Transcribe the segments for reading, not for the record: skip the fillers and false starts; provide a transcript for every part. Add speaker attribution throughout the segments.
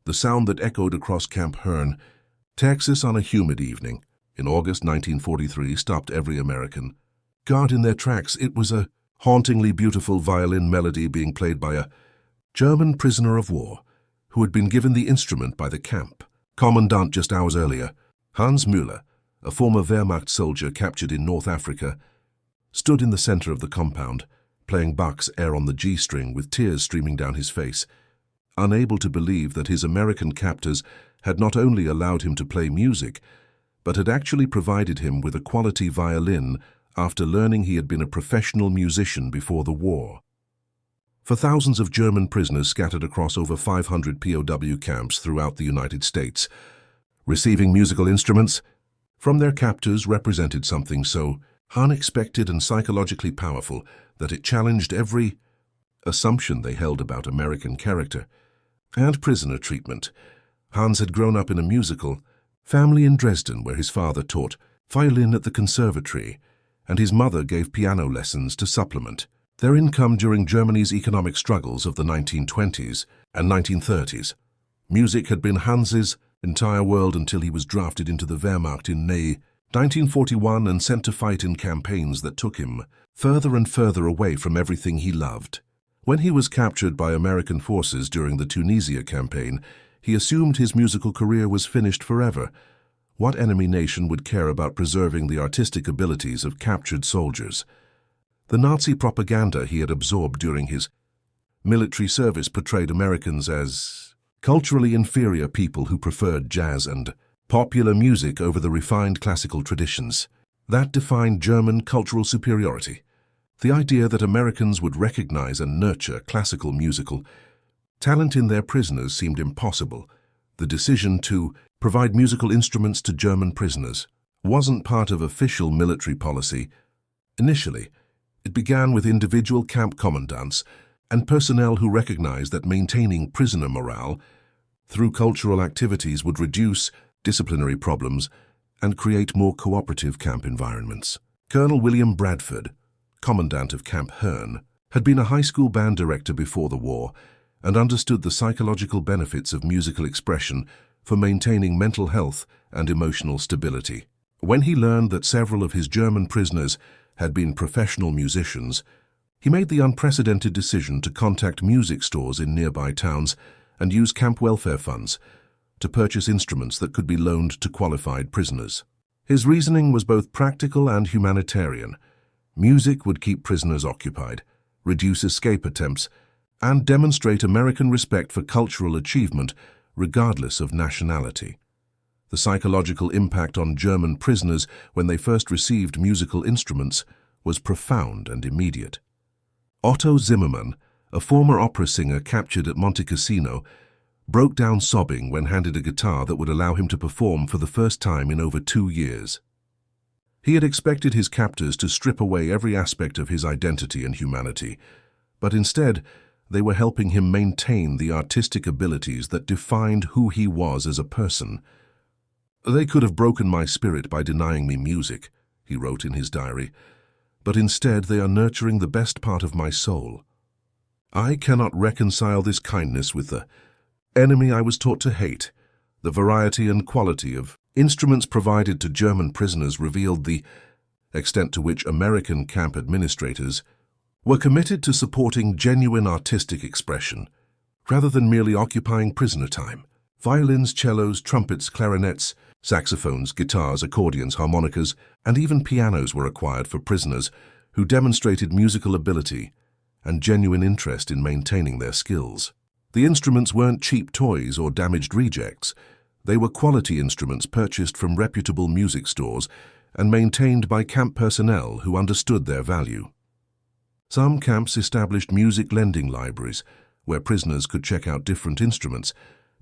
Speaker 1: the sound that echoed across Camp Hearn, Texas on a humid evening in August 1943 stopped every American. Guard in their tracks. It was a hauntingly beautiful violin melody being played by a German prisoner of war who had been given the instrument by the camp commandant just hours earlier. Hans Müller, a former Wehrmacht soldier captured in North Africa, stood in the center of the compound, playing Bach's Air on the G string with tears streaming down his face, unable to believe that his American captors had not only allowed him to play music, but had actually provided him with a quality violin after learning he had been a professional musician before the war. For thousands of German prisoners scattered across over 500 POW camps throughout the United States, receiving musical instruments from their captors represented something so unexpected and psychologically powerful that it challenged every assumption they held about American character and prisoner treatment. Hans had grown up in a musical family in Dresden where his father taught violin at the conservatory and his mother gave piano lessons to supplement their income during Germany's economic struggles of the 1920s and 1930s. Music had been Hans's entire world until he was drafted into the Wehrmacht in May 1941 and sent to fight in campaigns that took him further and further away from everything he loved. When he was captured by American forces during the Tunisia campaign, he assumed his musical career was finished forever. What enemy nation would care about preserving the artistic abilities of captured soldiers? The Nazi propaganda he had absorbed during his military service portrayed Americans as culturally inferior people who preferred jazz and popular music over the refined classical traditions. That defined German cultural superiority. The idea that Americans would recognize and nurture classical musical talent in their prisoners seemed impossible. The decision to provide musical instruments to German prisoners wasn't part of official military policy. Initially, it began with individual camp commandants and personnel who recognized that maintaining prisoner morale through cultural activities would reduce disciplinary problems and create more cooperative camp environments. Colonel William Bradford, commandant of Camp Hearn, had been a high school band director before the war and understood the psychological benefits of musical expression for maintaining mental health and emotional stability. When he learned that several of his German prisoners had been professional musicians, he made the unprecedented decision to contact music stores in nearby towns and use camp welfare funds to purchase instruments that could be loaned to qualified prisoners. His reasoning was both practical and humanitarian. Music would keep prisoners occupied, reduce escape attempts, and demonstrate American respect for cultural achievement regardless of nationality. The psychological impact on German prisoners when they first received musical instruments was profound and immediate. Otto Zimmermann, a former opera singer captured at Monte Cassino, broke down sobbing when handed a guitar that would allow him to perform for the first time in over 2 years. He had expected his captors to strip away every aspect of his identity and humanity, but instead they were helping him maintain the artistic abilities that defined who he was as a person. "They could have broken my spirit by denying me music," he wrote in his diary, "but instead they are nurturing the best part of my soul. I cannot reconcile this kindness with the enemy I was taught to hate." The variety and quality of instruments provided to German prisoners revealed the extent to which American camp administrators were committed to supporting genuine artistic expression, rather than merely occupying prisoner time. Violins, cellos, trumpets, clarinets, saxophones, guitars, accordions, harmonicas, and even pianos were acquired for prisoners who demonstrated musical ability and genuine interest in maintaining their skills. The instruments weren't cheap toys or damaged rejects. They were quality instruments purchased from reputable music stores and maintained by camp personnel who understood their value. Some camps established music lending libraries where prisoners could check out different instruments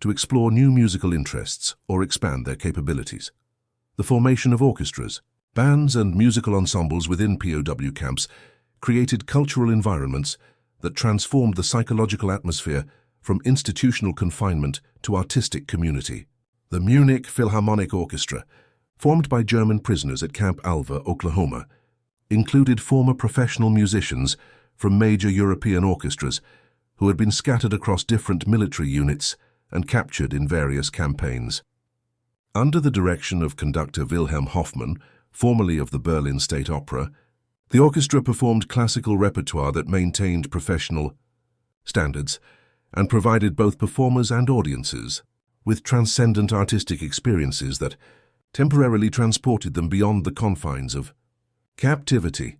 Speaker 1: to explore new musical interests or expand their capabilities. The formation of orchestras, bands, and musical ensembles within POW camps created cultural environments that transformed the psychological atmosphere from institutional confinement to artistic community. The Munich Philharmonic Orchestra, formed by German prisoners at Camp Alva, Oklahoma, included former professional musicians from major European orchestras who had been scattered across different military units and captured in various campaigns. Under the direction of conductor Wilhelm Hofmann, formerly of the Berlin State Opera, the orchestra performed classical repertoire that maintained professional standards and provided both performers and audiences with transcendent artistic experiences that temporarily transported them beyond the confines of captivity.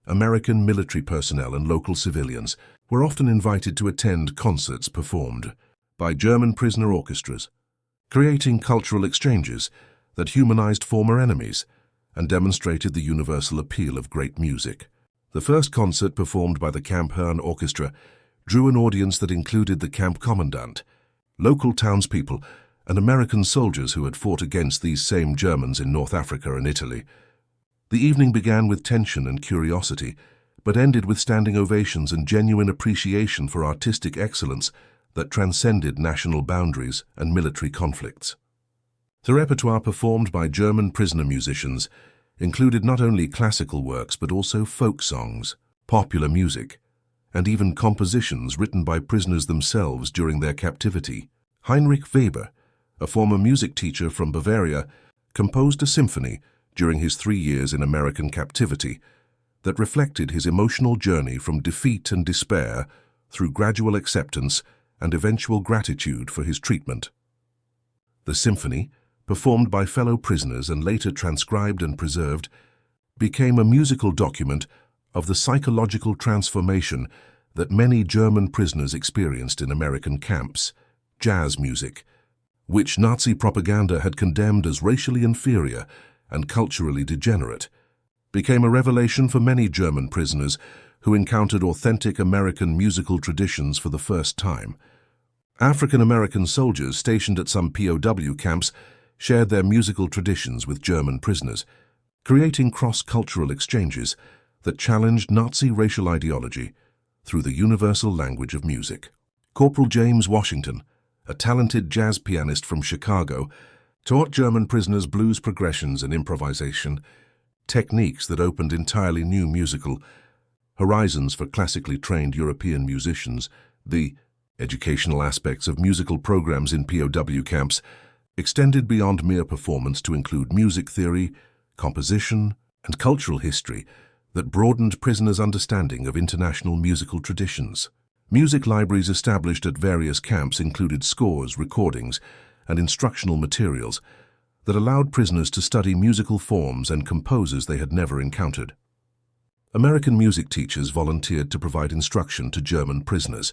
Speaker 1: American military personnel and local civilians were often invited to attend concerts performed by German prisoner orchestras, creating cultural exchanges that humanized former enemies and demonstrated the universal appeal of great music. The first concert performed by the Camp Herne Orchestra drew an audience that included the camp commandant, local townspeople, and American soldiers who had fought against these same Germans in North Africa and Italy. The evening began with tension and curiosity, but ended with standing ovations and genuine appreciation for artistic excellence that transcended national boundaries and military conflicts. The repertoire performed by German prisoner musicians included not only classical works but also folk songs, popular music, and even compositions written by prisoners themselves during their captivity. Heinrich Weber, a former music teacher from Bavaria, composed a symphony during his 3 years in American captivity that reflected his emotional journey from defeat and despair through gradual acceptance and eventual gratitude for his treatment. The symphony, performed by fellow prisoners and later transcribed and preserved, became a musical document of the psychological transformation that many German prisoners experienced in American camps. Jazz music, which Nazi propaganda had condemned as racially inferior and culturally degenerate, became a revelation for many German prisoners who encountered authentic American musical traditions for the first time. African-American soldiers stationed at some POW camps shared their musical traditions with German prisoners, creating cross-cultural exchanges that challenged Nazi racial ideology through the universal language of music. Corporal James Washington, a talented jazz pianist from Chicago, taught German prisoners blues progressions and improvisation, techniques that opened entirely new musical horizons for classically trained European musicians. The educational aspects of musical programs in POW camps extended beyond mere performance to include music theory, composition, and cultural history that broadened prisoners' understanding of international musical traditions. Music libraries established at various camps included scores, recordings, and instructional materials that allowed prisoners to study musical forms and composers they had never encountered. American music teachers volunteered to provide instruction to German prisoners,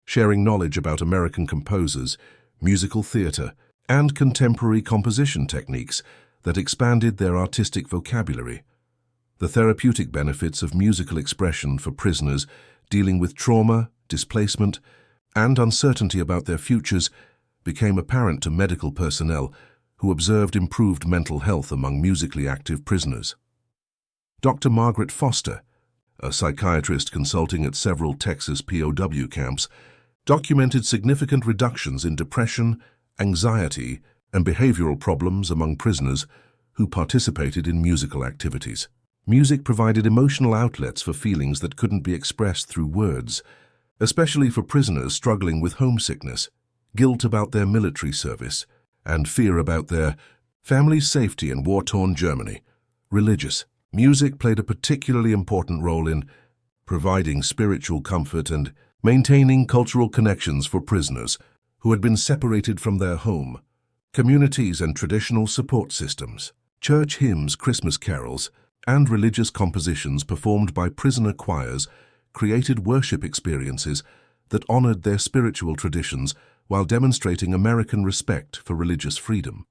Speaker 1: sharing knowledge about American composers, musical theater, and contemporary composition techniques that expanded their artistic vocabulary. The therapeutic benefits of musical expression for prisoners dealing with trauma, displacement, and uncertainty about their futures became apparent to medical personnel who observed improved mental health among musically active prisoners. Dr. Margaret Foster, a psychiatrist consulting at several Texas POW camps, documented significant reductions in depression, anxiety, and behavioral problems among prisoners who participated in musical activities. Music provided emotional outlets for feelings that couldn't be expressed through words, especially for prisoners struggling with homesickness, guilt about their military service, and fear about their family's safety in war-torn Germany. Religious music played a particularly important role in providing spiritual comfort and maintaining cultural connections for prisoners who had been separated from their home, communities, and traditional support systems. Church hymns, Christmas carols, and religious compositions performed by prisoner choirs created worship experiences that honored their spiritual traditions while demonstrating American respect for religious freedom.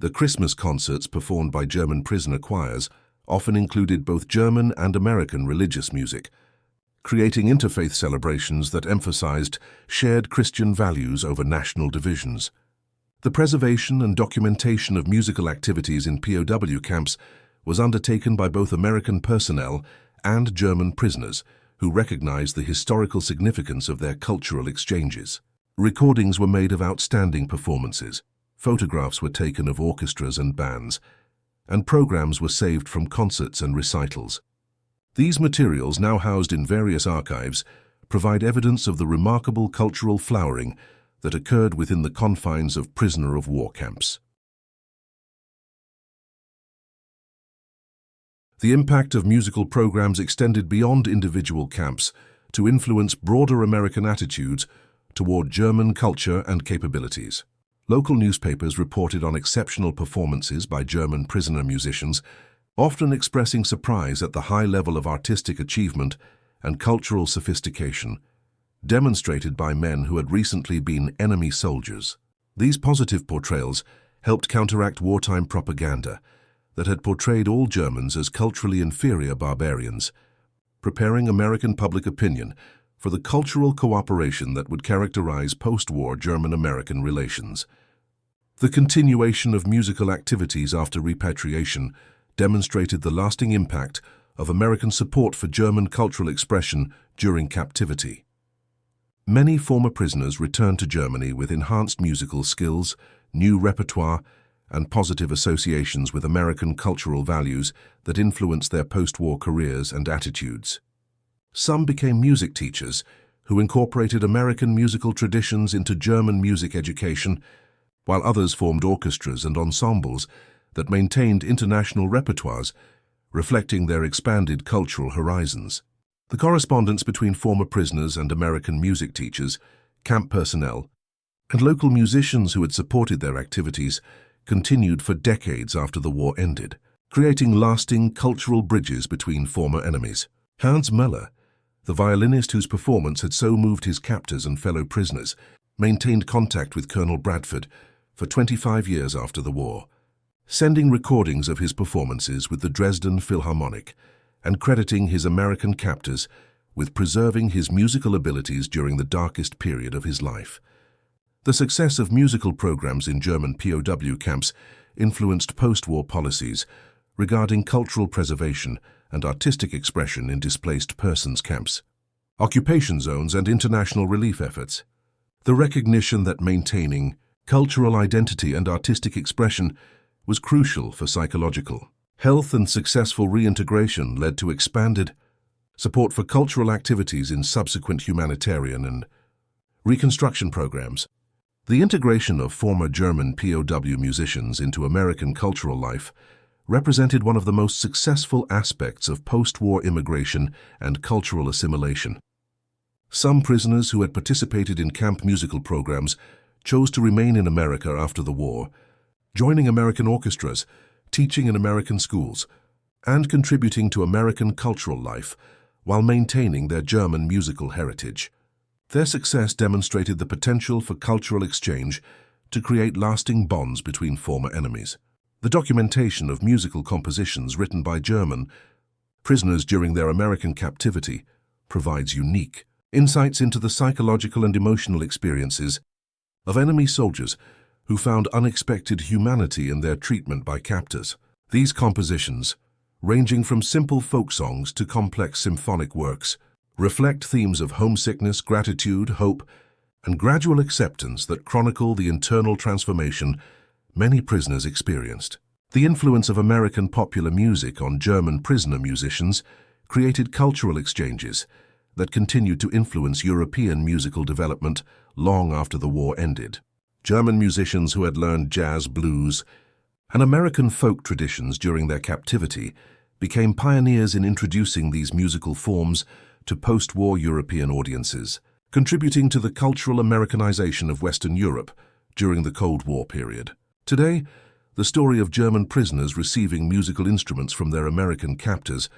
Speaker 1: The Christmas concerts performed by German prisoner choirs often included both German and American religious music, creating interfaith celebrations that emphasized shared Christian values over national divisions. The preservation and documentation of musical activities in POW camps was undertaken by both American personnel and German prisoners who recognized the historical significance of their cultural exchanges. Recordings were made of outstanding performances, photographs were taken of orchestras and bands, and programs were saved from concerts and recitals. These materials, now housed in various archives, provide evidence of the remarkable cultural flowering that occurred within the confines of prisoner of war camps. The impact of musical programs extended beyond individual camps to influence broader American attitudes toward German culture and capabilities. Local newspapers reported on exceptional performances by German prisoner musicians, often expressing surprise at the high level of artistic achievement and cultural sophistication demonstrated by men who had recently been enemy soldiers. These positive portrayals helped counteract wartime propaganda that had portrayed all Germans as culturally inferior barbarians, preparing American public opinion for the cultural cooperation that would characterize post-war German-American relations. The continuation of musical activities after repatriation demonstrated the lasting impact of American support for German cultural expression during captivity. Many former prisoners returned to Germany with enhanced musical skills, new repertoire, and positive associations with American cultural values that influenced their post-war careers and attitudes. Some became music teachers who incorporated American musical traditions into German music education, while others formed orchestras and ensembles that maintained international repertoires, reflecting their expanded cultural horizons. The correspondence between former prisoners and American music teachers, camp personnel, and local musicians who had supported their activities continued for decades after the war ended, creating lasting cultural bridges between former enemies. Hans Möller, the violinist whose performance had so moved his captors and fellow prisoners, maintained contact with Colonel Bradford for 25 years after the war, sending recordings of his performances with the Dresden Philharmonic and crediting his American captors with preserving his musical abilities during the darkest period of his life. The success of musical programs in German POW camps influenced post-war policies regarding cultural preservation and artistic expression in displaced persons camps, occupation zones, and international relief efforts. The recognition that maintaining cultural identity and artistic expression was crucial for psychological health and successful reintegration led to expanded support for cultural activities in subsequent humanitarian and reconstruction programs. The integration of former German POW musicians into American cultural life represented one of the most successful aspects of post-war immigration and cultural assimilation. Some prisoners who had participated in camp musical programs chose to remain in America after the war, joining American orchestras, teaching in American schools, and contributing to American cultural life while maintaining their German musical heritage. Their success demonstrated the potential for cultural exchange to create lasting bonds between former enemies. The documentation of musical compositions written by German prisoners during their American captivity provides unique insights into the psychological and emotional experiences of enemy soldiers who found unexpected humanity in their treatment by captors. These compositions, ranging from simple folk songs to complex symphonic works, reflect themes of homesickness, gratitude, hope, and gradual acceptance that chronicle the internal transformation many prisoners experienced. The influence of American popular music on German prisoner musicians created cultural exchanges that continued to influence European musical development long after the war ended. German musicians who had learned jazz, blues, and American folk traditions during their captivity became pioneers in introducing these musical forms to post-war European audiences, contributing to the cultural Americanization of Western Europe during the Cold War period. Today, the story of German prisoners receiving musical instruments from their American captors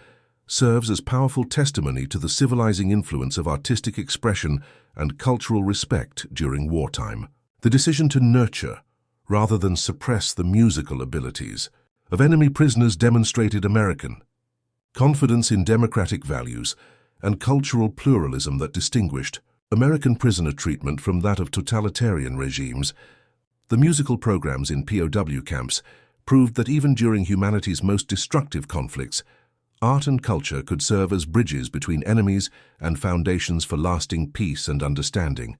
Speaker 1: serves as powerful testimony to the civilizing influence of artistic expression and cultural respect during wartime. The decision to nurture, rather than suppress, the musical abilities of enemy prisoners demonstrated American confidence in democratic values and cultural pluralism that distinguished American prisoner treatment from that of totalitarian regimes. The musical programs in POW camps proved that even during humanity's most destructive conflicts, art and culture could serve as bridges between enemies and foundations for lasting peace and understanding.